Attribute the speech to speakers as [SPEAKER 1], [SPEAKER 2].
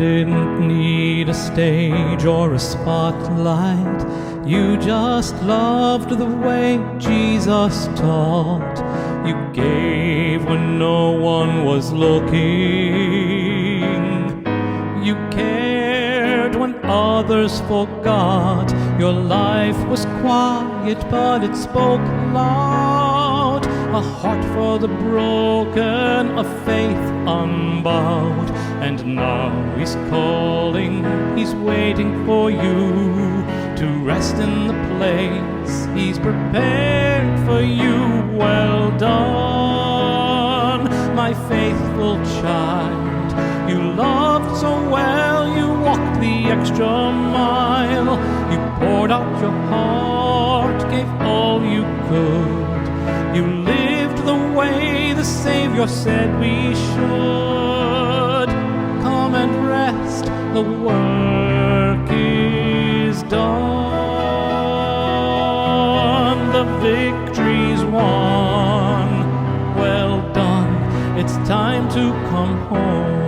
[SPEAKER 1] didn't need a stage or a spotlight. You just loved the way Jesus taught. You gave when no one was looking. You cared when others forgot. Your life was quiet, but it spoke loud. A heart for the broken, a faith unbowed. And now he's calling, he's waiting for you to rest in the place he's prepared for you. Well done, my faithful child. You loved so well, you walked the extra mile. You poured out your heart, gave all you could. You lived the way the Savior said we should. Come and rest, the work is done. The victory's won. Well done, it's time to come home.